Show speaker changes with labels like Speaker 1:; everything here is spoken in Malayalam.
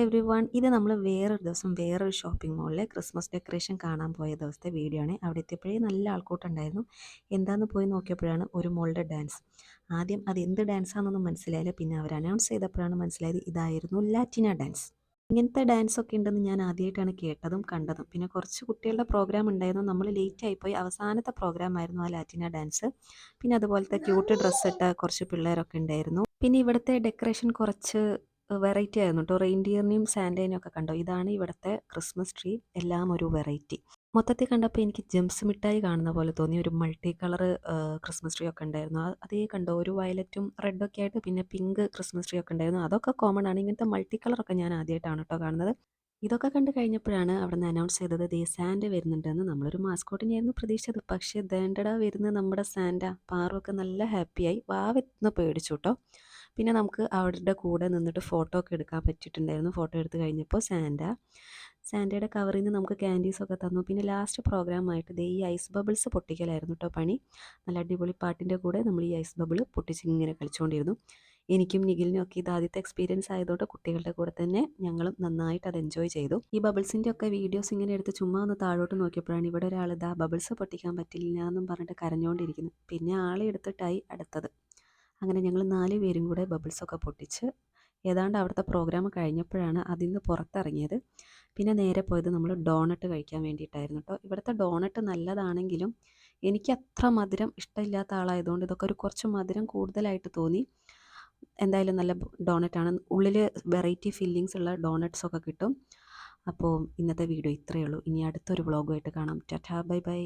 Speaker 1: എവ്രി വൺ, ഇത് നമ്മൾ വേറൊരു ദിവസം വേറൊരു ഷോപ്പിംഗ് മോളിൽ ക്രിസ്മസ് ഡെക്കറേഷൻ കാണാൻ പോയ ദിവസത്തെ വീഡിയോ ആണ്. അവിടെ എത്തിയപ്പോഴേ നല്ല ആൾക്കൂട്ടുണ്ടായിരുന്നു. എന്താണെന്ന് പോയി നോക്കിയപ്പോഴാണ് ഒരു മോളുടെ ഡാൻസ്. ആദ്യം അത് എന്ത് ഡാൻസാണെന്നൊന്നും മനസ്സിലായില്ല. പിന്നെ അവർ അനൗൺസ് ചെയ്തപ്പോഴാണ് മനസ്സിലായത് ഇതായിരുന്നു ലാറ്റിന ഡാൻസ്. ഇങ്ങനത്തെ ഡാൻസൊക്കെ ഉണ്ടെന്ന് ഞാൻ ആദ്യമായിട്ടാണ് കേട്ടതും കണ്ടതും. പിന്നെ കുറച്ച് കുട്ടികളുടെ പ്രോഗ്രാം ഉണ്ടായിരുന്നു. നമ്മൾ ലേറ്റ് ആയിപ്പോയി. അവസാനത്തെ പ്രോഗ്രാം ആയിരുന്നു ആ ലാറ്റിന ഡാൻസ്. പിന്നെ അതുപോലത്തെ ക്യൂട്ട് ഡ്രസ്സ് ഇട്ട കുറച്ച് പിള്ളേരൊക്കെ ഉണ്ടായിരുന്നു. പിന്നെ ഇവിടുത്തെ ഡെക്കറേഷൻ കുറച്ച് വെറൈറ്റി ആയിരുന്നു കേട്ടോ. റെയിൻഡിയറിനെയും സാൻറ്റേനെയും ഒക്കെ കണ്ടോ. ഇതാണ് ഇവിടുത്തെ ക്രിസ്മസ് ട്രീ. എല്ലാം ഒരു വെറൈറ്റി. മൊത്തത്തിൽ കണ്ടപ്പോൾ എനിക്ക് ജെംസ് മിഠായി കാണുന്ന പോലെ തോന്നി. ഒരു മൾട്ടി കളർ ക്രിസ്മസ് ട്രീ ഒക്കെ ഉണ്ടായിരുന്നു. അതേ കണ്ടോ, ഒരു വയലറ്റും റെഡൊക്കെ ആയിട്ട് പിന്നെ പിങ്ക് ക്രിസ്മസ് ട്രീ ഒക്കെ ഉണ്ടായിരുന്നു. അതൊക്കെ കോമൺ ആണ്. ഇങ്ങനത്തെ മൾട്ടി കളറൊക്കെ ഞാൻ ആദ്യമായിട്ടാണ് കേട്ടോ കാണുന്നത്. ഇതൊക്കെ കണ്ട് കഴിഞ്ഞപ്പോഴാണ് അവിടെ നിന്ന് അനൗൺസ് ചെയ്തത് ദേ സാൻഡ വരുന്നുണ്ടെന്ന്. നമ്മളൊരു മാസ്കോട്ടിനെയായിരുന്നു പ്രതീക്ഷിച്ചത്. പക്ഷേ ദേണ്ടടാ വരുന്ന നമ്മുടെ സാൻഡ. പാറുമൊക്കെ നല്ല ഹാപ്പിയായി. വാവെന്ന് പേടിച്ചു കേട്ടോ. പിന്നെ നമുക്ക് അവരുടെ കൂടെ നിന്നിട്ട് ഫോട്ടോ ഒക്കെ എടുക്കാൻ പറ്റിയിട്ടുണ്ടായിരുന്നു. ഫോട്ടോ എടുത്ത് കഴിഞ്ഞപ്പോൾ സാൻഡയുടെ കവറിൽ നിന്ന് നമുക്ക് ക്യാൻഡീസൊക്കെ തന്നു. പിന്നെ ലാസ്റ്റ് പ്രോഗ്രാമായിട്ട് ദേ ഈ ഐസ് ബബിൾസ് പൊട്ടിക്കലായിരുന്നു കേട്ടോ പണി. നല്ല അടിപൊളി പാട്ടിൻ്റെ കൂടെ നമ്മൾ ഈ ഐസ് ബബിൾ പൊട്ടിച്ച് ഇങ്ങനെ കളിച്ചുകൊണ്ടിരുന്നു. എനിക്കും നിഖിലിനും ഒക്കെ ഇത് ആദ്യത്തെ എക്സ്പീരിയൻസ് ആയതുകൊണ്ട് കുട്ടികളുടെ കൂടെ തന്നെ ഞങ്ങളും നന്നായിട്ട് അത് എൻജോയ് ചെയ്തു. ഈ ബബിൾസിൻ്റെ ഒക്കെ വീഡിയോസ് ഇങ്ങനെ എടുത്ത് ചുമ്മാ ഒന്ന് താഴോട്ട് നോക്കിയപ്പോഴാണ് ഇവിടെ ഒരാൾ ഇതാ ബബിൾസ് പൊട്ടിക്കാൻ പറ്റില്ല എന്നും പറഞ്ഞിട്ട് കരഞ്ഞുകൊണ്ടിരിക്കുന്നു. പിന്നെ ആളെ എടുത്തിട്ടായി അടുത്തത്. അങ്ങനെ ഞങ്ങൾ 4 പേരും കൂടെ ബബിൾസൊക്കെ പൊട്ടിച്ച് ഏതാണ്ട് അവിടുത്തെ പ്രോഗ്രാം കഴിഞ്ഞപ്പോഴാണ് അതിൽ നിന്ന് പുറത്തിറങ്ങിയത്. പിന്നെ നേരെ പോയത് നമ്മൾ ഡോണട്ട് കഴിക്കാൻ വേണ്ടിയിട്ടായിരുന്നു കേട്ടോ. ഇവിടുത്തെ ഡോണട്ട് നല്ലതാണെങ്കിലും എനിക്ക് അത്ര മധുരം ഇഷ്ടമില്ലാത്ത ആളായതുകൊണ്ട് ഇതൊക്കെ ഒരു കുറച്ച് മധുരം കൂടുതലായിട്ട് തോന്നി. എന്തായാലും നല്ല ഡോണറ്റാണ്. ഉള്ളിൽ വെറൈറ്റി ഫില്ലിങ്സ് ഉള്ള ഡോണട്ട്സൊക്കെ കിട്ടും. അപ്പോൾ ഇന്നത്തെ വീഡിയോ ഇത്രയേ ഉള്ളൂ. ഇനി അടുത്തൊരു വ്ളോഗുമായിട്ട് കാണാം. Tata, bye bye.